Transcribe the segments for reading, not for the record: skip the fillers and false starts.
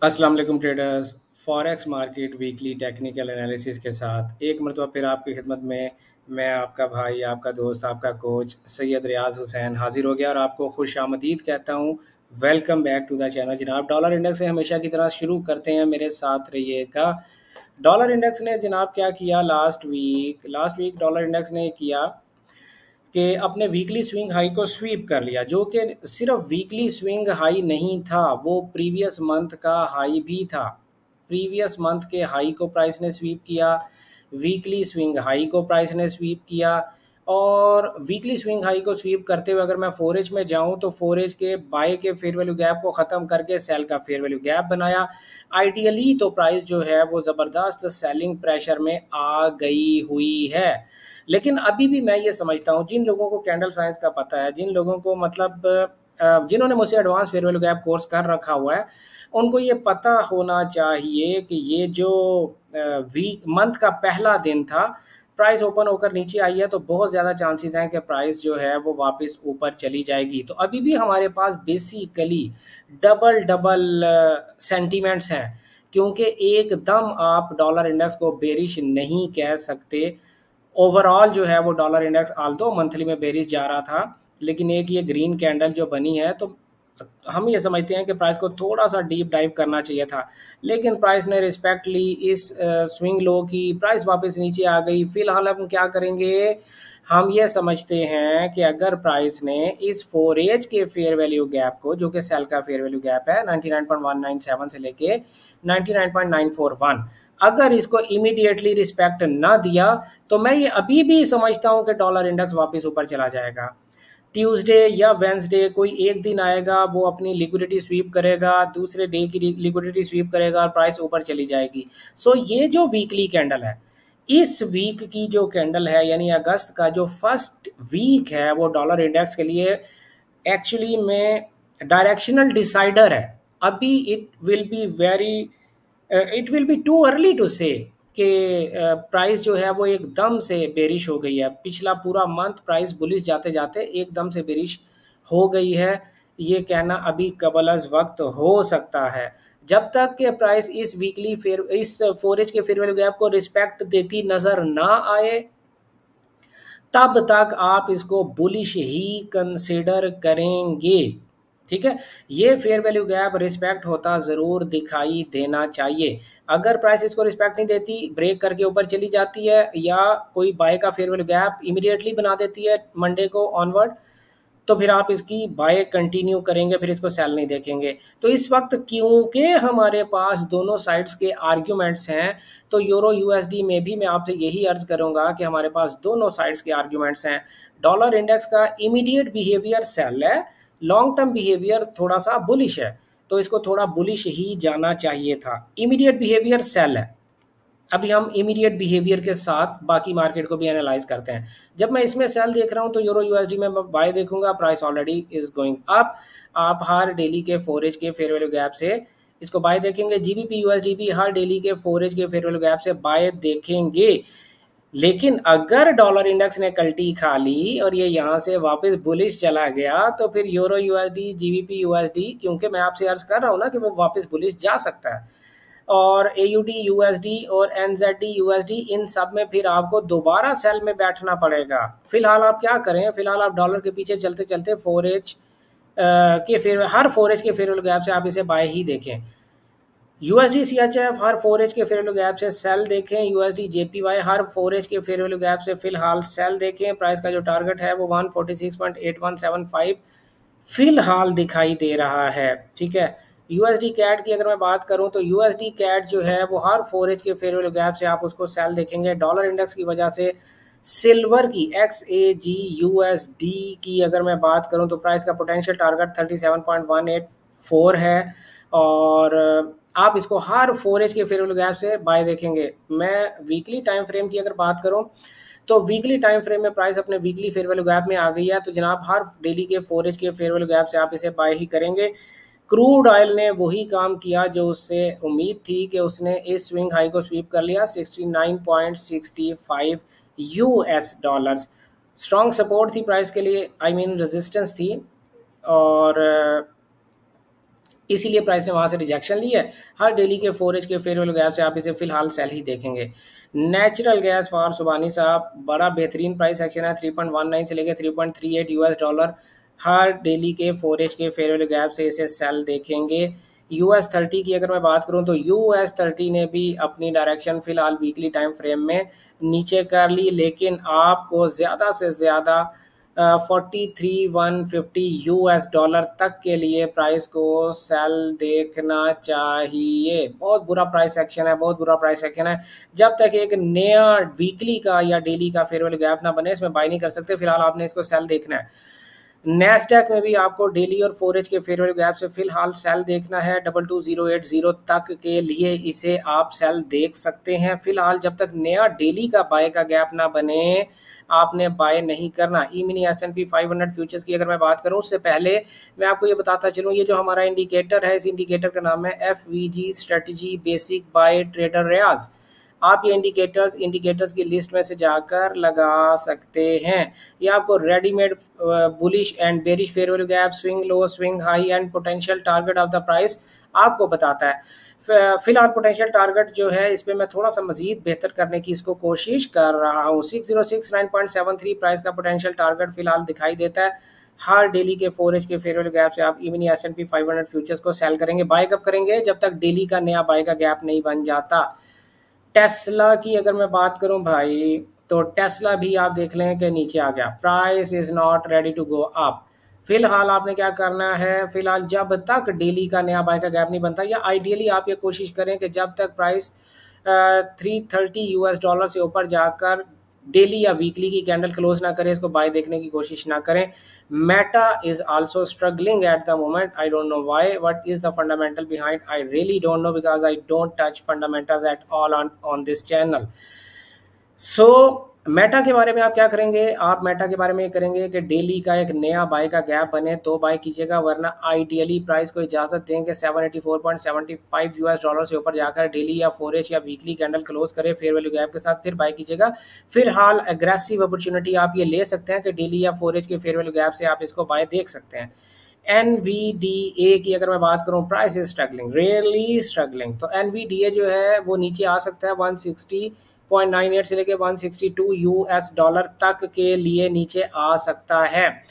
अस्सलाम वालेकुम traders. Forex market weekly technical analysis के साथ एक मरतबा फिर आपकी खिदमत में मैं आपका भाई, आपका दोस्त, आपका कोच सैयद रियाज हुसैन हाजिर हो गया और आपको खुश आमदीद कहता हूँ। Welcome back to the channel जनाब। डॉलर इंडेक्स से हमेशा की तरह शुरू करते हैं, मेरे साथ रहिएगा। डॉलर इंडेक्स ने जनाब क्या किया लास्ट वीक डॉलर इंडेक्स ने किया कि अपने वीकली स्विंग हाई को स्वीप कर लिया, जो कि सिर्फ वीकली स्विंग हाई नहीं था, वो प्रीवियस मंथ का हाई भी था। प्रीवियस मंथ के हाई को प्राइस ने स्वीप किया, वीकली स्विंग हाई को प्राइस ने स्वीप किया। और वीकली स्विंग हाई को स्वीप करते हुए अगर मैं फोरेज में जाऊं तो फोरेज के बाय के फेयर वैल्यू गैप को ख़त्म करके सेल का फेयर वैल्यू गैप बनाया। आइडियली तो प्राइस जो है वो ज़बरदस्त सेलिंग प्रेशर में आ गई हुई है। लेकिन अभी भी मैं ये समझता हूँ, जिन लोगों को कैंडल साइंस का पता है, जिन लोगों को मतलब जिन्होंने मुझसे advance fair value gap course कर रखा हुआ है, उनको ये पता होना चाहिए कि ये जो वीक मंथ का पहला दिन था, प्राइस ओपन होकर नीचे आई है तो बहुत ज़्यादा चांसेस हैं कि प्राइस जो है वो वापस ऊपर चली जाएगी। तो अभी भी हमारे पास बेसिकली डबल डबल सेंटीमेंट्स हैं, क्योंकि एकदम आप डॉलर इंडेक्स को बेरिश नहीं कह सकते। ओवरऑल जो है वो डॉलर इंडेक्स आल्दो मंथली में बेरिश जा रहा था, लेकिन एक ये ग्रीन कैंडल जो बनी है तो हम ये समझते हैं कि प्राइस को थोड़ा सा डीप डाइव करना चाहिए था, लेकिन प्राइस ने रिस्पेक्ट ली इस स्विंग लो की, प्राइस वापस नीचे आ गई। फिलहाल हम क्या करेंगे, हम ये समझते हैं कि अगर प्राइस ने इस फोरेज के फेयर वैल्यू गैप को, जो कि सेल का फेयर वैल्यू गैप है 99.197 से लेके 99.941, अगर इसको इमीडिएटली रिस्पेक्ट ना दिया तो मैं ये अभी भी समझता हूं कि डॉलर इंडेक्स वापस ऊपर चला जाएगा। ट्यूसडे या वेंसडे कोई एक दिन आएगा, वो अपनी लिक्विडिटी स्वीप करेगा, दूसरे डे की लिक्विडिटी स्वीप करेगा और प्राइस ऊपर चली जाएगी। सो ये जो वीकली कैंडल है, इस वीक की जो कैंडल है यानी अगस्त का जो फर्स्ट वीक है, वो डॉलर इंडेक्स के लिए एक्चुअली में डायरेक्शनल डिसाइडर है। अभी it will be too early to say कि प्राइस जो है वो एकदम से बेरिश हो गई है। पिछला पूरा मंथ प्राइस बुलिश जाते जाते एकदम से बेरिश हो गई है, ये कहना अभी कबल अज वक्त हो सकता है। जब तक कि प्राइस इस फोरेज के फेयर वैल्यू गैप को रिस्पेक्ट देती नजर ना आए, तब तक आप इसको बुलिश ही कंसिडर करेंगे। ठीक है, ये फेयर वैल्यू गैप रिस्पेक्ट होता ज़रूर दिखाई देना चाहिए। अगर प्राइस इसको रिस्पेक्ट नहीं देती, ब्रेक करके ऊपर चली जाती है या कोई बाय का फेयर वैल्यू गैप इमीडिएटली बना देती है मंडे को ऑनवर्ड, तो फिर आप इसकी बाय कंटिन्यू करेंगे, फिर इसको सेल नहीं देखेंगे। तो इस वक्त क्योंकि हमारे पास दोनों साइड्स के आर्ग्यूमेंट्स हैं, तो यूरो यूएसडी में भी मैं आपसे यही अर्ज करूंगा कि हमारे पास दोनों साइड्स के आर्ग्यूमेंट्स हैं। डॉलर इंडेक्स का इमीडिएट बिहेवियर सेल है, लॉन्ग टर्म बिहेवियर थोड़ा सा बुलिश है, तो इसको थोड़ा बुलिश ही जाना चाहिए था। इमीडिएट बिहेवियर सेल है। अभी हम इमीडिएट बिहेवियर के साथ बाकी मार्केट को भी एनालाइज करते हैं। जब मैं इसमें सेल देख रहा हूं तो यूरो यूएसडी में मैं बाय देखूंगा, price already is going up. आप हर डेली के फोरेज के फेयर वैल्यू गैप से इसको बाय देखेंगे। जीबीपी यूएसडी भी हर डेली के फोरेज के फेयर वैल्यू गैप से बाय देखेंगे। लेकिन अगर डॉलर इंडेक्स ने कल्टी खा ली और ये यहाँ से वापस बुलिश चला गया, तो फिर यूरो यूएसडी, जीबीपी यूएसडी, क्योंकि मैं आपसे अर्ज कर रहा हूँ ना कि वो वापस बुलिश जा सकता है, और एयूडी यूएसडी और एनजेडी यूएसडी, इन सब में फिर आपको दोबारा सेल में बैठना पड़ेगा। फिलहाल आप क्या करें, फिलहाल आप डॉलर के पीछे चलते चलते हर फोरेज के फेयर वैल्यू गैप से आप इसे बाय ही देखें। यूएसडी सीएचएफ हर फोरेज के फेयर वैल्यू गैप से सेल देखें। यूएसडी जेपीवाई हर फोरेज के फेयर वैल्यू गैप से फिलहाल सेल देखें। प्राइस का जो टारगेट है वो 146.8175 फिलहाल दिखाई दे रहा है। ठीक है, यूएसडी कैट की अगर मैं बात करूं तो यूएसडी कैट जो है वो हर फोरेज के फेयर वैल्यू गैप से आप उसको सेल देखेंगे। डॉलर इंडेक्स की वजह से सिल्वर की XAG USD की अगर मैं बात करूं तो प्राइस का पोटेंशियल टारगेट 37.184 है, और आप इसको हर फोरेज के फेयर वैल्यू गैप से बाय देखेंगे। मैं वीकली टाइम फ्रेम की अगर बात करूं तो वीकली टाइम फ्रेम में प्राइस अपने वीकली फेयर वैल्यू गैप में आ गई है, तो जनाब हर डेली के फोरेज के फेयर वैल्यू गैप से आप इसे बाय ही करेंगे। क्रूड ऑयल ने वही काम किया जो उससे उम्मीद थी कि उसने इस स्विंग हाई को स्वीप कर लिया 69.65 यूएस डॉलर्स। स्ट्रॉन्ग सपोर्ट थी प्राइस के लिए, आई मीन रेजिस्टेंस थी, और इसीलिए प्राइस ने वहाँ से रिजेक्शन ली है। हर डेली के 4H के फेयर वैल्यू गैप से आप इसे फिलहाल सेल ही देखेंगे। नेचुरल गैस फॉर सुबानी साहब बड़ा बेहतरीन प्राइस एक्शन है, 3.19 से लेकर 3.38 यूएस डॉलर हर डेली के 4H के फेयर वैल्यू गैप से इसे सेल देखेंगे। US30 की अगर मैं बात करूं तो US30 ने भी अपनी डायरेक्शन फिलहाल वीकली टाइम फ्रेम में नीचे कर ली, लेकिन आपको ज़्यादा से ज़्यादा 43,150 यूएस डॉलर तक के लिए प्राइस को सेल देखना चाहिए। बहुत बुरा प्राइस एक्शन है, बहुत बुरा प्राइस एक्शन है। जब तक एक नया वीकली का या डेली का फेयर वैल्यू गैप ना बने इसमें बाई नहीं कर सकते। फिलहाल आपने इसको सेल देखना है। नैस्डैक में भी आपको डेली और 4H के फेयर वैल्यू गैप से फिलहाल सेल देखना है। 22,080 तक के लिए इसे आप सेल देख सकते हैं। फिलहाल जब तक नया डेली का बाय का गैप ना बने आपने बाय नहीं करना। ई मिनी S&P 500 फ्यूचर्स की अगर मैं बात करूं उससे पहले मैं आपको ये बताता चलूं, ये जो हमारा इंडिकेटर है इस इंडिकेटर का नाम है FVG strategy basic by trader Riyaz. आप ये इंडिकेटर्स की लिस्ट में से जाकर लगा सकते हैं। ये आपको readymade bullish and bearish fair value gap, swing low, swing high and potential target of the price आपको बताता है। फिलहाल पोटेंशियल टारगेट जो है इस पर मैं थोड़ा सा मजीद बेहतर करने की इसको कोशिश कर रहा हूँ। 6069.73 प्राइस का पोटेंशियल टारगेट फिलहाल दिखाई देता है। हर डेली के 4H के फेयर वैल्यू गैप से आप इवनी S&P 500 फ्यूचर्स को सेल करेंगे। बाय कब करेंगे? जब तक डेली का नया बाय का गैप नहीं बन जाता। टेस्ला की अगर मैं बात करूं भाई तो टेस्ला भी आप देख लें कि नीचे आ गया, price is not ready to go up. फिलहाल आपने क्या करना है, फिलहाल जब तक डेली का नया बाय का गैप नहीं बनता, या आइडियली आप ये कोशिश करें कि जब तक प्राइस 330 यूएस डॉलर से ऊपर जाकर डेली या वीकली की कैंडल क्लोज ना करें, इसको बाय देखने की कोशिश ना करें। Meta is also struggling at the moment, I don't know why, what is the fundamental behind, I really don't know because I don't touch fundamentals at all on this channel. So Meta के बारे में आप क्या करेंगे? आप Meta के बारे में ये करेंगे कि डेली का एक नया बाय का गैप बने तो बाय कीजिएगा, वरना आइडियली प्राइस को इजाजत दें कि 784.75 यूएस डॉलर से ऊपर जाकर डेली या 4H या वीकली कैंडल क्लोज करे फेयर वैल्यू गैप के साथ, फिर बाय कीजिएगा। फिलहाल एग्रेसिव अपॉर्चुनिटी आप ये ले सकते हैं कि डेली या 4H के फेयर वैल्यू गैप से आप इसको बाय देख सकते हैं। NVDA की अगर मैं बात करूं, price is struggling, really struggling. तो NVDA जो है वो नीचे आ सकता है 160.98 से लेके 162 यूएस डॉलर तक के लिए नीचे आ सकता है।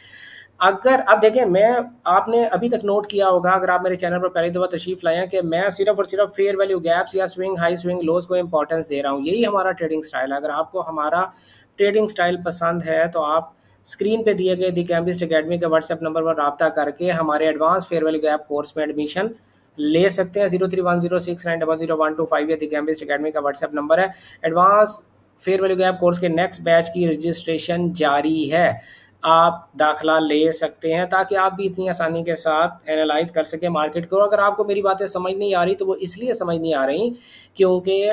अगर आप देखें, मैं आपने अभी तक नोट किया होगा अगर आप मेरे चैनल पर पहली दफ़ा तशरीफ लाए हैं कि मैं सिर्फ और सिर्फ फेयर वैल्यू गैप्स या स्विंग हाई स्विंग लोज को इंपॉर्टेंस दे रहा हूँ। यही हमारा ट्रेडिंग स्टाइल है। अगर आपको हमारा ट्रेडिंग स्टाइल पसंद है तो आप स्क्रीन पे दिए गए दी कैम्बिस्ट अकेडमी के व्हाट्सएप नंबर पर रब्ता करके हमारे advance fair value gap course में एडमिशन ले सकते हैं। 031069000125 ये दी कैम्बिस्ट अकेडमी का व्हाट्सएप नंबर है। Advance fair value gap course के नेक्स्ट बैच की रजिस्ट्रेशन जारी है, आप दाखला ले सकते हैं ताकि आप भी इतनी आसानी के साथ एनालाइज कर सकें मार्केट को। अगर आपको मेरी बातें समझ नहीं आ रही तो वो इसलिए समझ नहीं आ रही क्योंकि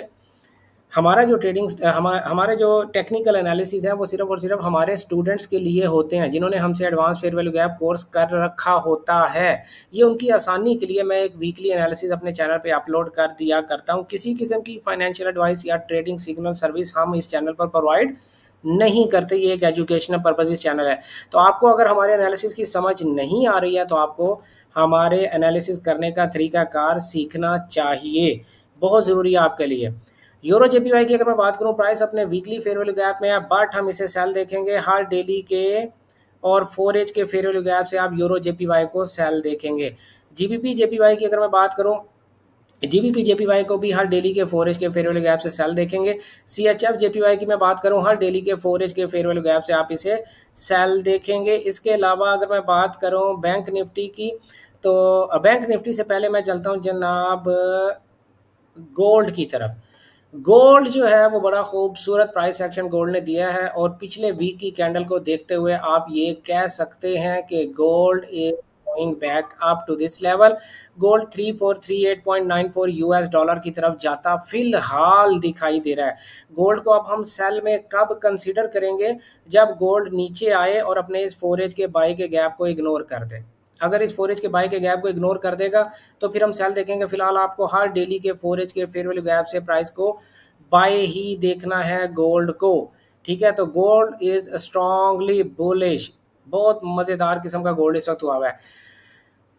हमारा जो ट्रेडिंग हमारे जो टेक्निकल एनालिसिस है वो सिर्फ और सिर्फ हमारे स्टूडेंट्स के लिए होते हैं जिन्होंने हमसे advance fair value gap course कर रखा होता है। ये उनकी आसानी के लिए मैं एक वीकली एनालिसिस अपने चैनल पे अपलोड कर दिया करता हूँ। किसी किस्म की फाइनेंशियल एडवाइस या ट्रेडिंग सिग्नल सर्विस हम इस चैनल पर प्रोवाइड नहीं करते। ये एक एजुकेशनल पर्पज चैनल है। तो आपको अगर हमारे एनालिसिस की समझ नहीं आ रही है तो आपको हमारे एनालिसिस करने का तरीकाकार सीखना चाहिए, बहुत ज़रूरी है आपके लिए। यूरो JPY की अगर मैं बात करूं, प्राइस अपने वीकली फेयर वैल्यू गैप में है, बट हम इसे सेल देखेंगे हर डेली के और 4H के फेयर वैल्यू गैप से आप यूरो JPY को सेल देखेंगे। GBP JPY की अगर मैं बात करूं, GBP JPY को भी हर डेली के 4H के फेयर वैल्यू गैप से सेल देखेंगे। CHF JPY की मैं बात करूं, हर डेली के 4H के फेयर वैल्यू गैप से आप इसे सेल देखेंगे। इसके अलावा अगर मैं बात करूं बैंक निफ्टी की, तो बैंक निफ्टी से पहले मैं चलता हूं जनाब गोल्ड की तरफ। गोल्ड जो है वो बड़ा खूबसूरत प्राइस एक्शन गोल्ड ने दिया है और पिछले वीक की कैंडल को देखते हुए आप ये कह सकते हैं कि gold is going back up to this level. Gold 3438.94 US dollar की तरफ जाता फिलहाल दिखाई दे रहा है। गोल्ड को अब हम सेल में कब कंसीडर करेंगे? जब गोल्ड नीचे आए और अपने इस 4H के बाई के गैप को इग्नोर कर दे। अगर इस 4H के बाई के गैप को इग्नोर कर देगा तो फिर हम सेल देखेंगे। फिलहाल आपको हर डेली के 4H के फेयर वैल्यू गैप से प्राइस को बाय ही देखना है गोल्ड को, ठीक है। तो गोल्ड इज स्ट्रांगली बुलिश, बहुत मज़ेदार किस्म का गोल्ड इस वक्त हुआ है।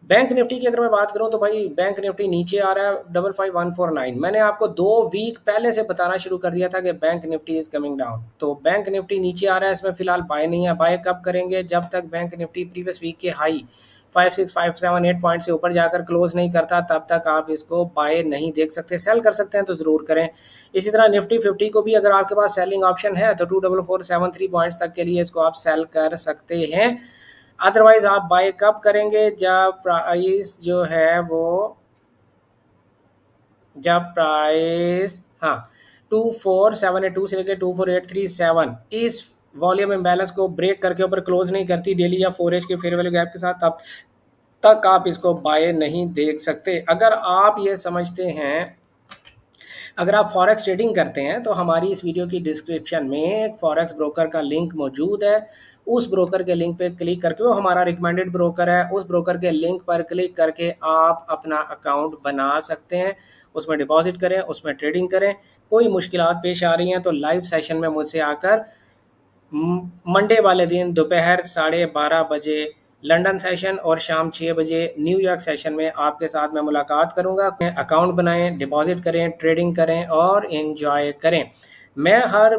बैंक निफ्टी की अगर मैं बात करूं तो भाई बैंक निफ्टी नीचे आ रहा है 55149। मैंने आपको 2 वीक पहले से बताना शुरू कर दिया था कि bank Nifty is coming down, तो बैंक निफ्टी नीचे आ रहा है, इसमें फिलहाल बाय नहीं है। बाय कब करेंगे? जब तक बैंक निफ्टी प्रीवियस वीक के हाई 56578 पॉइंट से ऊपर जाकर क्लोज नहीं करता तब तक आप इसको बाय नहीं देख सकते। सेल कर सकते हैं तो ज़रूर करें। इसी तरह निफ्टी 50 को भी अगर आपके पास सेलिंग ऑप्शन है तो 24473 पॉइंट्स तक के लिए इसको आप सेल कर सकते हैं। अदरवाइज आप बाय कब करेंगे? जब प्राइस जो है वो, जब प्राइस, हाँ, 24782 से लेकर 24837 इस वॉल्यूम इम्बैलेंस को ब्रेक करके ऊपर क्लोज नहीं करती डेली या 4H के फेयर वैल्यू गैप के साथ, तब तक आप इसको बाय नहीं देख सकते। अगर आप ये समझते हैं, अगर आप फॉरेक्स ट्रेडिंग करते हैं तो हमारी इस वीडियो की डिस्क्रिप्शन में एक फॉरेक्स ब्रोकर का लिंक मौजूद है। उस ब्रोकर के लिंक पे क्लिक करके, वो हमारा रिकमेंडेड ब्रोकर है, उस ब्रोकर के लिंक पर क्लिक करके आप अपना अकाउंट बना सकते हैं, उसमें डिपॉजिट करें, उसमें ट्रेडिंग करें। कोई मुश्किलात पेश आ रही हैं तो लाइव सेशन में मुझसे आकर मंडे वाले दिन दोपहर 12:30 बजे लंदन सेशन और शाम 6 बजे न्यूयॉर्क सेशन में आपके साथ मैं मुलाकात करूंगा। अकाउंट बनाएं, डिपॉजिट करें, ट्रेडिंग करें और एंजॉय करें। मैं हर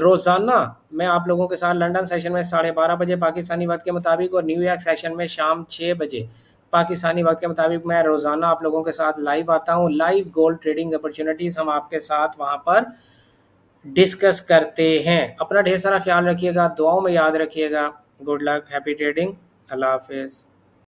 रोज़ाना मैं आप लोगों के साथ लंदन सेशन में 12:30 बजे पाकिस्तानी वक्त के मुताबिक और न्यूयॉर्क सेशन में शाम 6 बजे पाकिस्तानी वक्त के मुताबिक मैं रोज़ाना आप लोगों के साथ लाइव आता हूँ। लाइव गोल्ड ट्रेडिंग अपॉर्चुनिटीज़ हम आपके साथ वहाँ पर डिस्कस करते हैं। अपना ढेर सारा ख्याल रखिएगा, दुआओं में याद रखिएगा। गुड लक, हैप्पी ट्रेडिंग, अल्लाह हाफिज़।